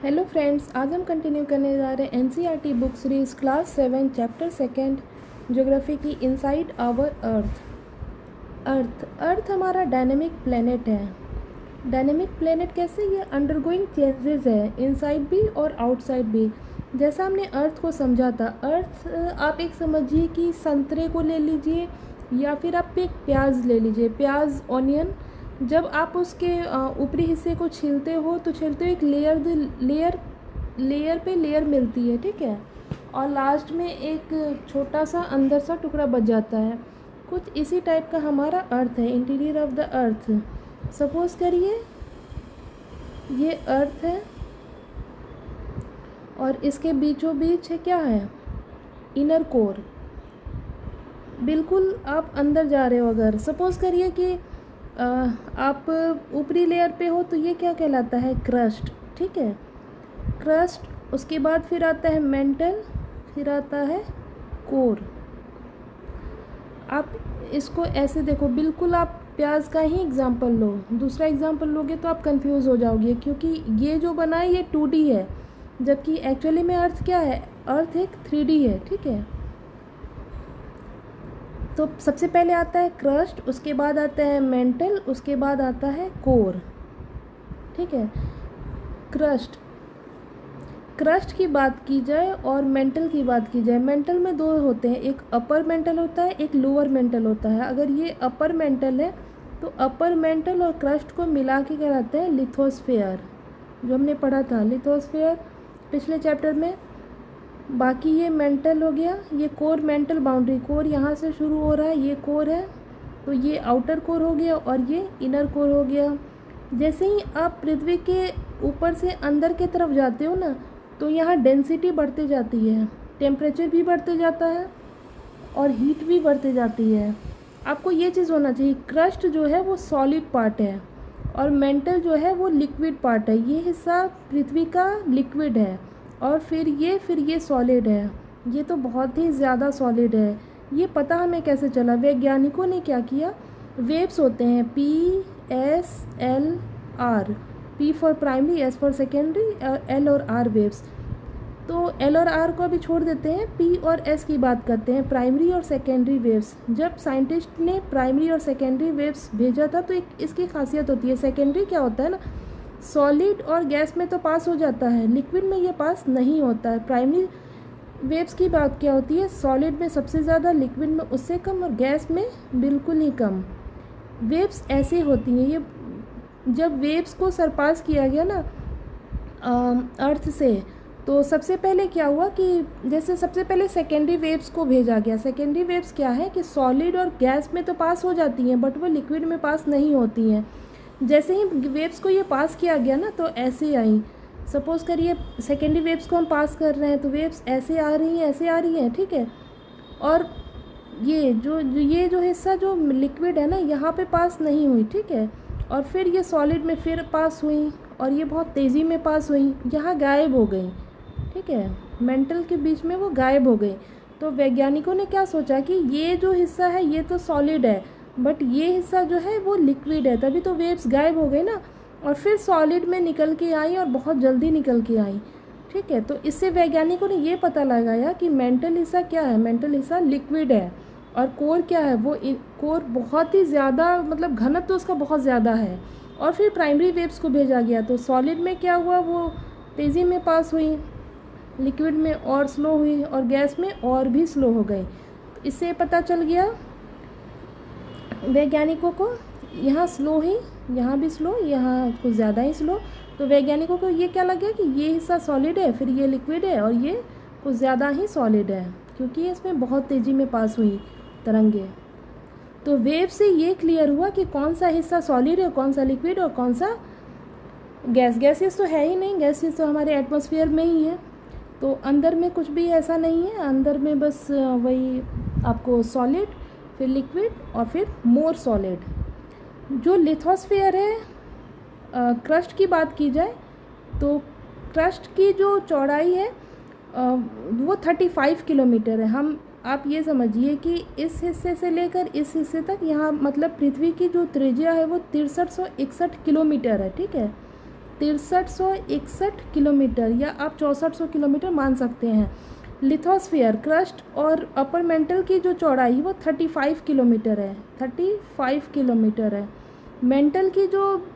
Hello friends, आज हम continue करने जा रहे हैं NCERT book series class 7 chapter second geography की इनसाइड आवर अर्थ हमारा डायनेमिक प्लेनेट है। डायनेमिक प्लेनेट कैसे? ये अंडरगोइंग चेंजेस है, इनसाइड भी और आउटसाइड भी। जैसा हमने अर्थ को समझा था, अर्थ आप एक समझिए कि संतरे को ले लीजिए या फिर आप एक प्याज ले लीजिए, प्याज ऑनियन। जब आप उसके ऊपरी हिस्से को छीलते हो तो छीलते हो एक लेयर पे लेयर मिलती है, ठीक है, और लास्ट में एक छोटा सा अंदर सा टुकड़ा बच जाता है। कुछ इसी टाइप का हमारा अर्थ है, interior of the earth. Suppose करिए ये अर्थ है और इसके बीचों बीच है क्या है, इनर कोर। बिल्कुल आप अंदर जा रहे हो, अगर सपोज करिए कि आप ऊपरी लेयर पे हो तो ये क्या कहलाता है, क्रस्ट, ठीक है, क्रस्ट। उसके बाद फिर आता है मेंटल, फिर आता है कोर। आप इसको ऐसे देखो, बिल्कुल आप प्याज का ही एग्जांपल लो, दूसरा एग्जांपल लोगे तो आप कंफ्यूज हो जाओगे, क्योंकि ये जो बना है ये 2D है, जबकि एक्चुअली में अर्थ क्या है, अर्थ एक 3D है, ठीक है। तो सबसे पहले आता है क्रस्ट, उसके बाद आता है मेंटल, उसके बाद आता है कोर, ठीक है। क्रस्ट की बात की जाए और मेंटल की बात की जाए, मेंटल में दो होते हैं, एक अपर मेंटल होता है, एक लोअर मेंटल होता है। अगर ये अपर मेंटल है तो अपर मेंटल और क्रस्ट को मिला के कहलाते हैं लिथोस्फेयर, जो हमने पढ़ा था लिथोस्फेयर पिछले चैप्टर में। बाकी ये मेंटल हो गया, ये कोर, मेंटल बाउंड्री, कोर यहाँ से शुरू हो रहा है, ये कोर है, तो ये आउटर कोर हो गया और ये इनर कोर हो गया। जैसे ही आप पृथ्वी के ऊपर से अंदर की तरफ जाते हो ना, तो यहाँ डेंसिटी बढ़ती जाती है, टेम्परेचर भी बढ़ते जाता है और हीट भी बढ़ती जाती है। आपको ये चीज़ होना चाहिए, क्रस्ट जो है वो सॉलिड पार्ट है और मेंटल जो है वो लिक्विड पार्ट है। ये हिस्सा पृथ्वी का लिक्विड है और फिर ये सॉलिड है। ये तो बहुत ही ज़्यादा सॉलिड है। ये पता हमें कैसे चला? वैज्ञानिकों ने क्या किया, वेव्स होते हैं PSLR, P for primary, S for secondary, L और R वेव्स। तो L और R को अभी छोड़ देते हैं, P और S की बात करते हैं, प्राइमरी और सेकेंडरी वेव्स। जब साइंटिस्ट ने प्राइमरी और सेकेंडरी वेव्स भेजा था तो एक इसकी खासियत होती है, सेकेंडरी क्या होता है ना, सॉलिड और गैस में तो पास हो जाता है, लिक्विड में ये पास नहीं होता है। प्राइमरी वेव्स की बात क्या होती है, सॉलिड में सबसे ज़्यादा, लिक्विड में उससे कम और गैस में बिल्कुल ही कम। वेव्स ऐसे होती हैं। ये जब वेव्स को सरपास किया गया ना अर्थ से, तो सबसे पहले क्या हुआ कि जैसे सबसे पहले सेकेंडरी वेव्स को भेजा गया। सेकेंडरी वेव्स क्या है कि सॉलिड और गैस में तो पास हो जाती हैं बट वो लिक्विड में पास नहीं होती हैं। जैसे ही वेव्स को ये पास किया गया ना तो ऐसे आई। सपोज़ करिए सेकेंडरी वेव्स को हम पास कर रहे हैं तो वेव्स ऐसे आ रही हैं, ऐसे आ रही हैं, ठीक है। और ये जो हिस्सा जो लिक्विड है ना, यहाँ पे पास नहीं हुई, ठीक है, और फिर ये सॉलिड में फिर पास हुई और ये बहुत तेज़ी में पास हुई, यहाँ गायब हो गई, ठीक है, मेंटल के बीच में वो गायब हो गई। तो वैज्ञानिकों ने क्या सोचा कि ये जो हिस्सा है ये तो सॉलिड है बट ये हिस्सा जो है वो लिक्विड है, तभी तो वेव्स गायब हो गई ना, और फिर सॉलिड में निकल के आई और बहुत जल्दी निकल के आई, ठीक है। तो इससे वैज्ञानिकों ने ये पता लगाया कि मेंटल हिस्सा क्या है, मेंटल हिस्सा लिक्विड है और कोर क्या है, वो कोर बहुत ही ज़्यादा, मतलब घनत्व तो उसका बहुत ज़्यादा है। और फिर प्राइमरी वेव्स को भेजा गया तो सॉलिड में क्या हुआ, वो तेज़ी में पास हुई, लिक्विड में और स्लो हुई और गैस में और भी स्लो हो गई। इससे पता चल गया वैज्ञानिकों को, यहाँ स्लो ही, यहाँ भी स्लो, यहाँ कुछ ज़्यादा ही स्लो। तो वैज्ञानिकों को ये क्या लग गया कि ये हिस्सा सॉलिड है, फिर ये लिक्विड है और ये कुछ ज़्यादा ही सॉलिड है, क्योंकि इसमें बहुत तेज़ी में पास हुई तरंगे। तो वेव से ये क्लियर हुआ कि कौन सा हिस्सा सॉलिड है, कौन सा लिक्विड और कौन सा गैसियस तो है ही नहीं, गैसियस तो हमारे एटमॉस्फेयर में ही है। तो अंदर में कुछ भी ऐसा नहीं है, अंदर में बस वही आपको सॉलिड, फिर लिक्विड और फिर मोर सॉलिड। जो लिथोस्फेयर है, क्रस्ट की बात की जाए तो क्रस्ट की जो चौड़ाई है वो 35 किलोमीटर है। आप ये समझिए कि इस हिस्से से लेकर इस हिस्से तक, यहाँ मतलब पृथ्वी की जो त्रिज्या है वो 6361 किलोमीटर है, ठीक है, 6361 किलोमीटर या आप 6400 किलोमीटर मान सकते हैं। लिथोस्फीयर क्रस्ट और अपर मेंटल की जो चौड़ाई वो 35 किलोमीटर है, 35 किलोमीटर है। मेंटल की जो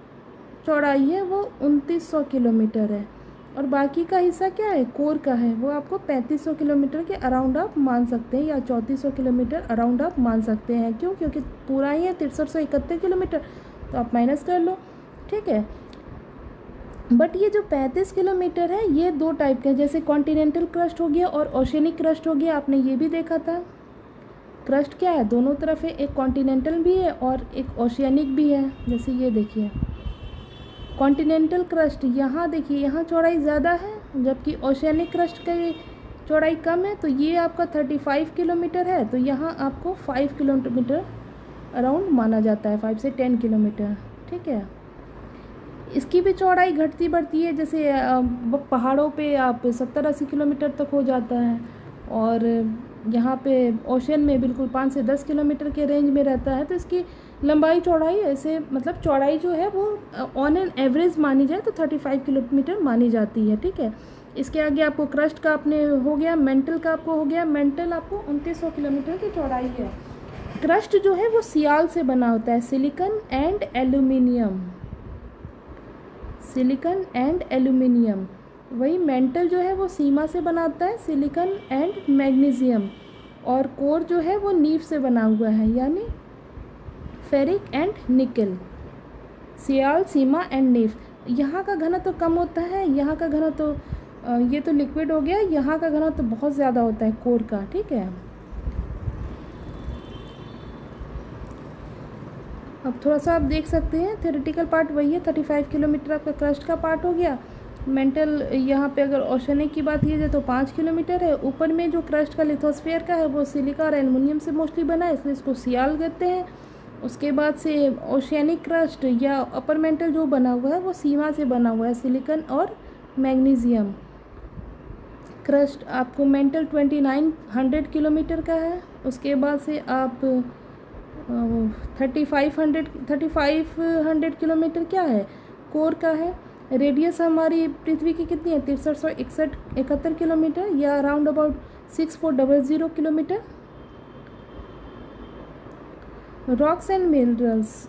चौड़ाई है वो 2900 किलोमीटर है और बाकी का हिस्सा क्या है, कोर का है, वो आपको 3500 किलोमीटर के अराउंड आप मान सकते हैं या 3400 किलोमीटर अराउंड आप मान सकते हैं। क्यों? क्योंकि पूरा ही है 6371 किलोमीटर, तो आप माइनस कर लो, ठीक है। बट ये जो 35 किलोमीटर है ये दो टाइप के हैं, जैसे कॉन्टिनेंटल क्रस्ट हो गया और ओशियनिक क्रस्ट हो गया, आपने ये भी देखा था। क्रस्ट क्या है, दोनों तरफ है, एक कॉन्टिनेंटल भी है और एक ओशियनिक भी है। जैसे ये देखिए कॉन्टिनेंटल क्रस्ट, यहाँ देखिए यहाँ चौड़ाई ज़्यादा है, जबकि ओशियनिक क्रस्ट की चौड़ाई कम है। तो ये आपका 35 किलोमीटर है, तो यहाँ आपको 5 किलोमीटर अराउंड माना जाता है, 5 से 10 किलोमीटर, ठीक है। इसकी भी चौड़ाई घटती बढ़ती है, जैसे पहाड़ों पे आप 70-80 किलोमीटर तक हो जाता है और यहाँ पे ओशन में बिल्कुल 5 से 10 किलोमीटर के रेंज में रहता है। तो इसकी लंबाई चौड़ाई ऐसे मतलब चौड़ाई जो है वो ऑन एन एवरेज मानी जाए तो 35 किलोमीटर मानी जाती है, ठीक है। इसके आगे आपको क्रस्ट का आपने हो गया, मेंटल का आपको हो गया। मेंटल आपको 2900 किलोमीटर की चौड़ाई है। क्रस्ट जो है वो सियाल से बना होता है, silicon and aluminium, silicon and aluminium. वही मेंटल जो है वो सीमा से बनाता है, सिलिकॉन एंड मैग्नीशियम। और कोर जो है वो नीफ से बना हुआ है, यानी ferric and nickel. Sial, sima and nife. यहाँ का घनत्व तो कम होता है, यहाँ का घनत्व तो ये तो लिक्विड हो गया, यहाँ का घनत्व तो बहुत ज़्यादा होता है कोर का, ठीक है। अब थोड़ा सा आप देख सकते हैं, थ्योरेटिकल पार्ट वही है, 35 किलोमीटर आपका क्रस्ट का पार्ट हो गया। मेंटल यहाँ पे अगर ओशनिक की बात की जाए तो 5 किलोमीटर है। ऊपर में जो क्रस्ट का लिथोस्फीयर का है वो सिलिका और एल्युमिनियम से मोस्टली बना है, इसलिए इसको सियाल कहते हैं। उसके बाद से ओशियनिक क्रस्ट या अपर मेंटल जो बना हुआ है वो सीमा से बना हुआ है, सिलिकॉन और मैग्नीशियम। क्रस्ट आपको मेंटल 2900 किलोमीटर का है। उसके बाद से आप 3500 किलोमीटर क्या है, कोर का है। रेडियस हमारी पृथ्वी की कितनी है, 6371 किलोमीटर या around about 6400 kilometre. Rocks and minerals.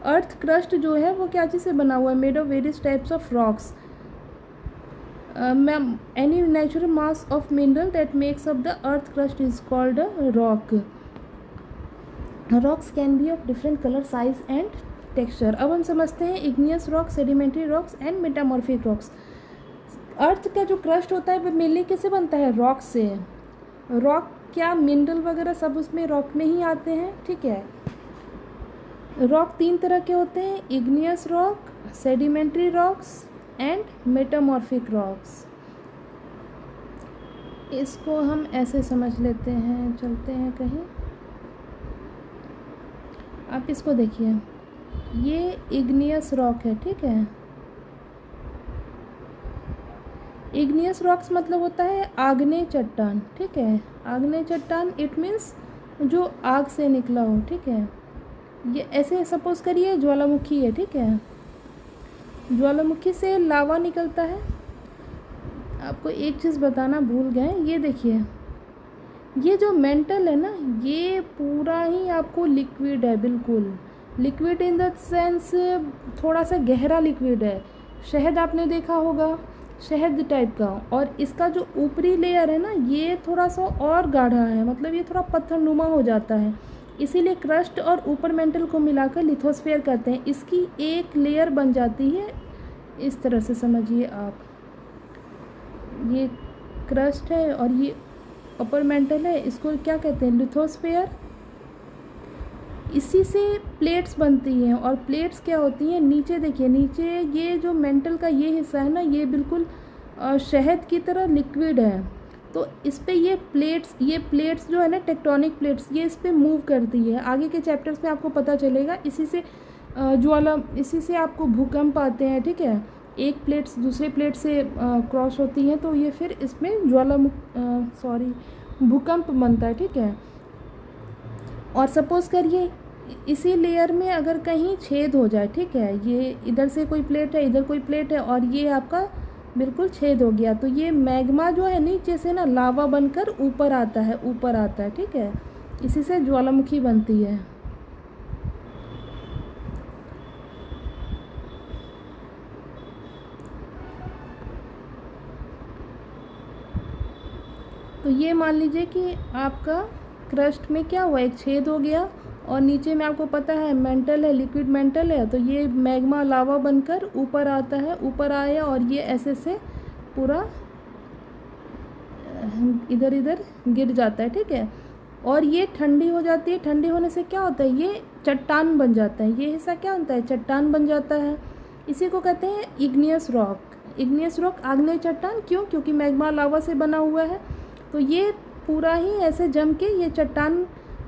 Earth crust जो है वो क्या चीज़ से बना हुआ है, made of various types of rocks. Ma'am any natural mass of mineral that makes of the earth crust is called a rock. Rocks can be of different colour, size and texture. अब हम समझते हैं igneous rocks, sedimentary rocks and metamorphic rocks. Earth का जो crust होता है वो mainly किससे बनता है, रॉक से। रॉक क्या, मिनरल वगैरह सब उसमें रॉक में ही आते हैं, ठीक है। रॉक 3 तरह के होते हैं, igneous rock, sedimentary rocks and metamorphic rocks. इसको हम ऐसे समझ लेते हैं, चलते हैं कहीं। आप इसको देखिए, ये इग्नियस रॉक है, ठीक है। इग्नियस रॉक्स मतलब होता है आग्नेय चट्टान, ठीक है। आग्नेय चट्टान इट मीन्स जो आग से निकला हो, ठीक है। ये ऐसे सपोज करिए ज्वालामुखी है, ठीक है। ज्वालामुखी से लावा निकलता है। आपको एक चीज़ बताना भूल गए, ये देखिए, ये जो मेंटल है ना, ये पूरा ही आपको लिक्विड है, बिल्कुल लिक्विड इन द सेंस थोड़ा सा गहरा लिक्विड है। शहद आपने देखा होगा, शहद टाइप का। और इसका जो ऊपरी लेयर है ना, ये थोड़ा सा और गाढ़ा है, मतलब ये थोड़ा पत्थरनुमा हो जाता है। इसीलिए क्रस्ट और ऊपर मेंटल को मिलाकर लिथोस्फीयर कहते हैं। इसकी एक लेयर बन जाती है, इस तरह से समझिए आप। ये क्रस्ट है और ये अपर मेंटल है, इसको क्या कहते हैं, लिथोस्फीयर। इसी से प्लेट्स बनती हैं और प्लेट्स क्या होती हैं, नीचे देखिए, नीचे ये जो मेंटल का ये हिस्सा है ना, ये बिल्कुल शहद की तरह लिक्विड है। तो इस पे ये प्लेट्स जो है ना, टेक्टोनिक प्लेट्स, ये इस पे मूव करती है। आगे के चैप्टर्स में आपको पता चलेगा। इसी से आपको भूकंप आते हैं, ठीक है। एक प्लेट्स दूसरे प्लेट से क्रॉस होती हैं, तो ये फिर इसमें भूकंप बनता है, ठीक है। और सपोज करिए इसी लेयर में अगर कहीं छेद हो जाए, ठीक है, ये इधर से कोई प्लेट है, इधर कोई प्लेट है और ये आपका बिल्कुल छेद हो गया, तो ये मैग्मा जो है नीचे से ना लावा बनकर ऊपर आता है, ऊपर आता है, ठीक है। इसी से ज्वालामुखी बनती है। तो ये मान लीजिए कि आपका क्रस्ट में क्या हुआ, एक छेद हो गया और नीचे में आपको पता है मेंटल है, लिक्विड मेंटल है, तो ये मैग्मा लावा बनकर ऊपर आता है, ऊपर आया और ये ऐसे से पूरा इधर इधर गिर जाता है, ठीक है। और ये ठंडी हो जाती है, ठंडी होने से क्या होता है, ये चट्टान बन जाता है, ये हिस्सा क्या होता है, चट्टान बन जाता है। इसी को कहते हैं इग्नियस रॉक। इग्नियस रॉक आग्नेय चट्टान, क्यों, क्योंकि मैग्मा लावा से बना हुआ है, तो ये पूरा ही ऐसे जम के ये चट्टान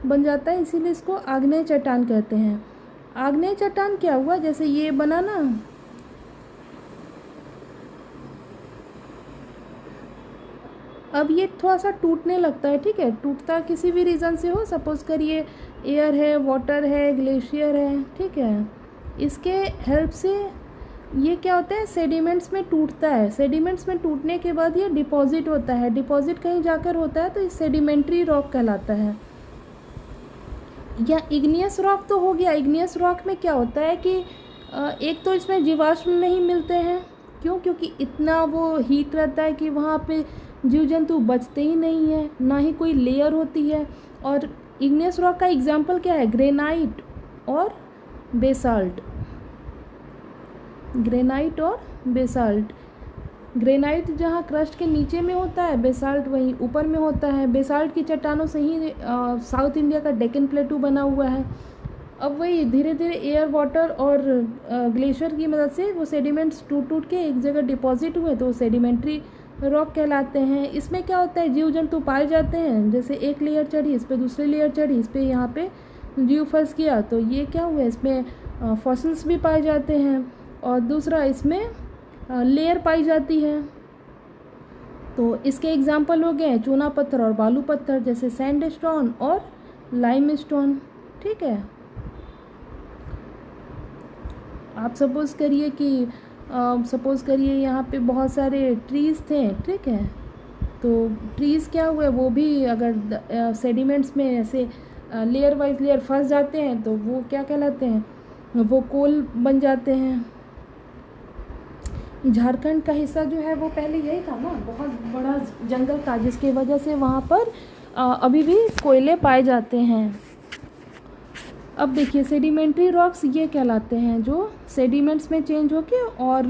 बन जाता है, इसीलिए इसको आग्नेय चट्टान कहते हैं। आग्नेय चट्टान क्या हुआ, जैसे ये बना ना, अब ये थोड़ा सा टूटने लगता है, ठीक है, टूटता किसी भी रीज़न से हो, सपोज करिए एयर है, वाटर है, ग्लेशियर है, ठीक है, इसके हेल्प से ये क्या होता है, सेडिमेंट्स में टूटता है। सेडिमेंट्स में टूटने के बाद ये डिपॉजिट होता है, डिपॉजिट कहीं जाकर होता है, तो ये सेडिमेंट्री रॉक कहलाता है। या इग्नियस रॉक तो हो गया। इग्नियस रॉक में क्या होता है कि एक तो इसमें जीवाश्म नहीं मिलते हैं, क्यों, क्योंकि इतना वो हीट रहता है कि वहाँ पे जीव जंतु बचते ही नहीं है, ना ही कोई लेयर होती है। और इग्नियस रॉक का एग्जाम्पल क्या है, ग्रेनाइट और बेसाल्ट। ग्रेनाइट और बेसाल्ट, ग्रेनाइट जहाँ क्रस्ट के नीचे में होता है, बेसाल्ट वहीं ऊपर में होता है। बेसाल्ट की चट्टानों से ही साउथ इंडिया का डेक्कन प्लेटू बना हुआ है। अब वही धीरे धीरे एयर, वाटर और ग्लेशियर की मदद से वो सेडिमेंट्स टूट टूट के एक जगह डिपॉजिट हुए, तो सेडिमेंट्री रॉक कहलाते हैं। इसमें क्या होता है, जीव जंतु पाए जाते हैं, जैसे एक लेयर चढ़ी, इस पर दूसरी लेयर चढ़ी, इस पर यहाँ पे जीव फंस गया, तो ये क्या हुआ, इसमें फॉसिल्स भी पाए जाते हैं। और दूसरा इसमें लेयर पाई जाती है। तो इसके एग्जाम्पल हो गए चूना पत्थर और बालू पत्थर, जैसे सैंडस्टोन और लाइमस्टोन, ठीक है। आप सपोज़ करिए कि यहाँ पे बहुत सारे ट्रीज़ थे, ठीक है, तो ट्रीज़ क्या हुए, वो भी अगर सेडिमेंट्स में ऐसे लेयर वाइज लेयर फंस जाते हैं, तो वो क्या कहलाते हैं, वो कोल बन जाते हैं। झारखंड का हिस्सा जो है वो पहले यही था ना, बहुत बड़ा जंगल था, जिसकी वजह से वहाँ पर अभी भी कोयले पाए जाते हैं। अब देखिए सेडिमेंट्री रॉक्स ये कहलाते हैं जो सेडिमेंट्स में चेंज होके और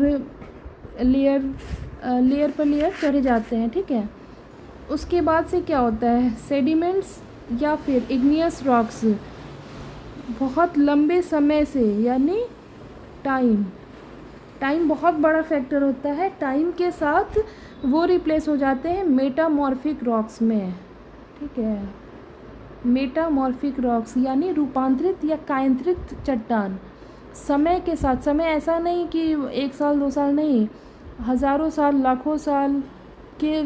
लेयर पर लेयर चढ़े जाते हैं, ठीक है। उसके बाद से क्या होता है, सेडिमेंट्स या फिर इग्नियस रॉक्स बहुत लंबे समय से, यानी टाइम बहुत बड़ा फैक्टर होता है, टाइम के साथ वो रिप्लेस हो जाते हैं मेटामॉर्फिक रॉक्स में, ठीक है। मेटामॉर्फिक रॉक्स यानी रूपांतरित या कायांतरित चट्टान। समय के साथ, समय ऐसा नहीं कि 1 साल 2 साल नहीं, हज़ारों साल, लाखों साल के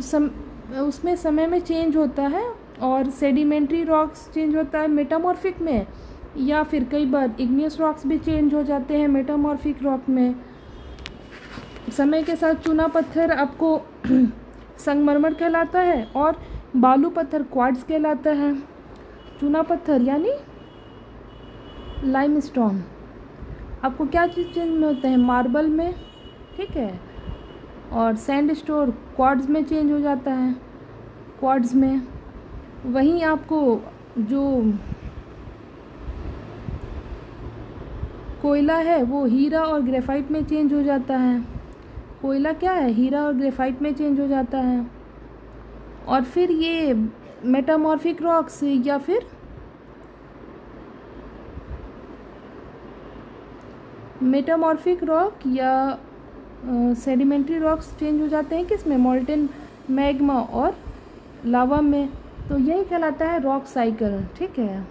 उसमें समय में चेंज होता है। और सेडिमेंट्री रॉक्स चेंज होता है मेटामॉर्फिक में, या फिर कई बार इग्नियस रॉक्स भी चेंज हो जाते हैं मेटामॉर्फिक रॉक में। समय के साथ चूना पत्थर आपको संगमरमर कहलाता है और बालू पत्थर क्वार्ट्ज कहलाता है। चूना पत्थर यानी लाइमस्टोन आपको क्या चीज़ चेंज में होता है, मार्बल में, ठीक है। और सैंडस्टोन क्वार्ट्ज में चेंज हो जाता है, क्वार्ट्ज में। वहीं आपको जो कोयला है वो हीरा और ग्रेफाइट में चेंज हो जाता है। कोयला क्या है, हीरा और ग्रेफाइट में चेंज हो जाता है। और फिर ये मेटामॉर्फिक रॉक्स या फिर मेटामॉर्फिक रॉक या सेडिमेंट्री रॉक्स चेंज हो जाते हैं किसमें, मोल्टेन मैग्मा और लावा में। तो यही कहलाता है रॉक साइकिल, ठीक है।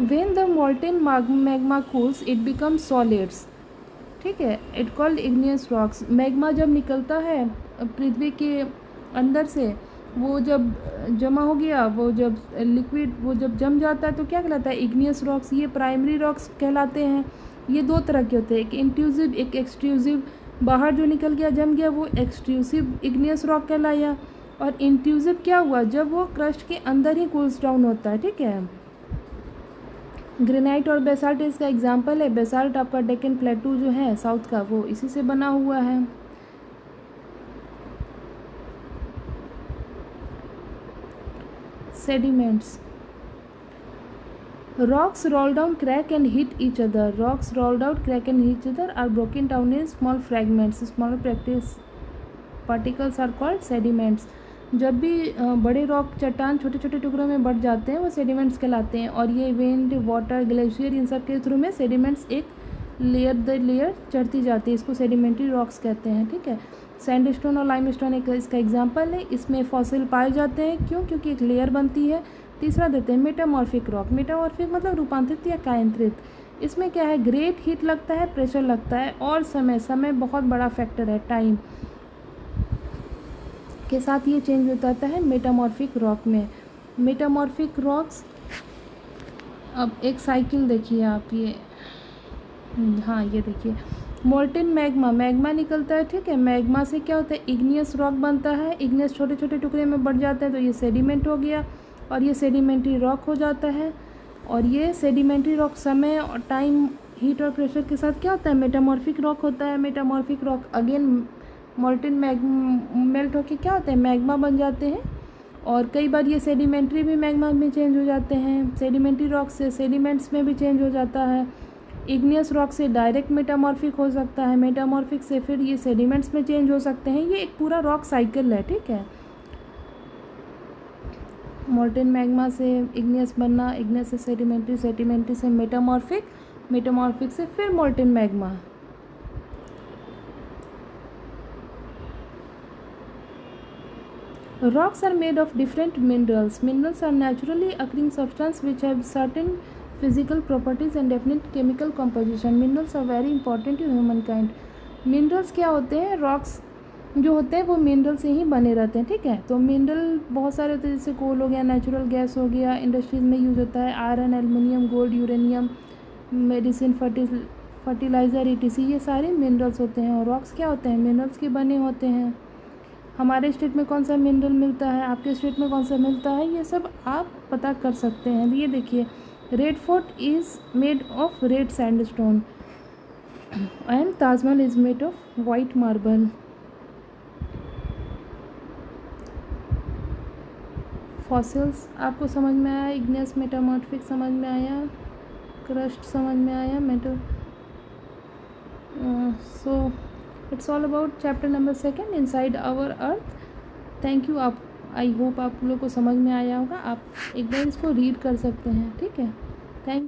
When the molten magma cools it becomes solids, ठीक है, it called igneous rocks. Magma जब निकलता है पृथ्वी के अंदर से, वो जब जमा हो गया, वो जब लिक्विड वो जब जम जाता है तो क्या कहलाता है? Igneous rocks. ये प्राइमरी रॉक्स कहलाते हैं। ये दो तरह के होते हैं, एक इंट्रूसिव एक एक्सट्रूसिव। बाहर जो निकल गया जम गया वो एक्सट्रूसिव इग्नियस रॉक कहलाया, और इंट्रूसिव क्या हुआ? जब वो क्रस्ट के अंदर ही कूल्स डाउन होता है, ठीक है। ग्रेनाइट और बेसाल्ट इसका एग्जाम्पल है। बेसाल्ट आपका डेक्कन प्लेटू जो है साउथ का, वो इसी से बना हुआ है। Sediments, rocks roll down, crack and hit each other. Rocks rolled out, crack and hit each other are broken down in small fragments. Smaller particles are called sediments. जब भी बड़े रॉक चट्टान छोटे छोटे टुकड़ों में बढ़ जाते हैं वो सेडिमेंट्स कहलाते हैं। और ये विंड, वाटर, ग्लेशियर, इन सब के थ्रू में सेडिमेंट्स एक लेयर द लेयर चढ़ती जाती है। इसको सेडिमेंट्री रॉक्स कहते हैं, ठीक है। सैंडस्टोन और लाइमस्टोन एक इसका एग्जाम्पल है। इसमें फॉसिल पाए जाते हैं, क्यों? क्योंकि एक लेयर बनती है। तीसरा देते हैं मेटामॉर्फिक रॉक। मेटामॉर्फिक मतलब रूपांतरित या कायांतरित। इसमें क्या है? ग्रेट हीट लगता है, प्रेशर लगता है, और समय बहुत बड़ा फैक्टर है। टाइम के साथ ये चेंज होता रहता है मेटामॉर्फिक रॉक में। मेटामॉर्फिक रॉक्स, अब एक साइकिल देखिए आप, ये हाँ ये देखिए, मोल्टेन मैग्मा निकलता है, ठीक है। मैग्मा से क्या होता है? इग्नियस रॉक बनता है। इग्नियस छोटे छोटे टुकड़े में बढ़ जाता है तो ये सेडिमेंट हो गया, और ये सेडिमेंट्री रॉक हो जाता है। और ये सेडिमेंट्री रॉक समय और टाइम, हीट और प्रेशर के साथ क्या होता है? मेटामॉर्फिक रॉक होता है। Metamorphic rock again molten melt होकर क्या होता है? मैग्मा बन जाते हैं। और कई बार ये सेडिमेंट्री भी मैग्मा में चेंज हो जाते हैं। सेडिमेंट्री रॉक से सेडिमेंट्स में भी चेंज हो जाता है। इग्नियस रॉक से डायरेक्ट मेटामॉर्फिक हो सकता है। मेटामॉर्फिक से फिर ये सेडिमेंट्स में चेंज हो सकते हैं। ये एक पूरा रॉक साइकिल है, ठीक है। मोल्टेन मैग्मा से इग्नियस बनना, इग्नियस से सेडिमेंट्री, सेडिमेंट्री से मेटामॉर्फिक, मेटामॉर्फिक से फिर molten magma. Rocks are made of different minerals. Minerals are naturally occurring substances which have certain physical properties and definite chemical composition. Minerals are very important to humankind. Minerals क्या होते हैं? Rocks जो होते हैं वो mineral से ही बने रहते हैं, ठीक है। तो मिनरल बहुत सारे होते हैं, जैसे कोल हो गया, नेचुरल गैस हो गया, इंडस्ट्रीज में यूज़ होता है, iron, aluminium, gold, uranium, medicine, fertiliser, ETC, ये सारे मिनरल्स होते हैं। और रॉक्स क्या होते हैं? मिनरल्स के बने होते हैं। हमारे स्टेट में कौन सा मिनरल मिलता है, आपके स्टेट में कौन सा मिलता है, ये सब आप पता कर सकते हैं। ये देखिए, red fort is made of red sandstone and Taj Mahal is made of white marble. Fossils आपको समझ में आया, इग्नियस, मेटामॉर्फिक समझ में आया, क्रस्ट समझ में आया, metal. So it's all about chapter number 2 inside our earth. Thank you. आप, आई होप आप लोग को समझ में आया होगा। आप एक बार इसको रीड कर सकते हैं, ठीक है। थैंक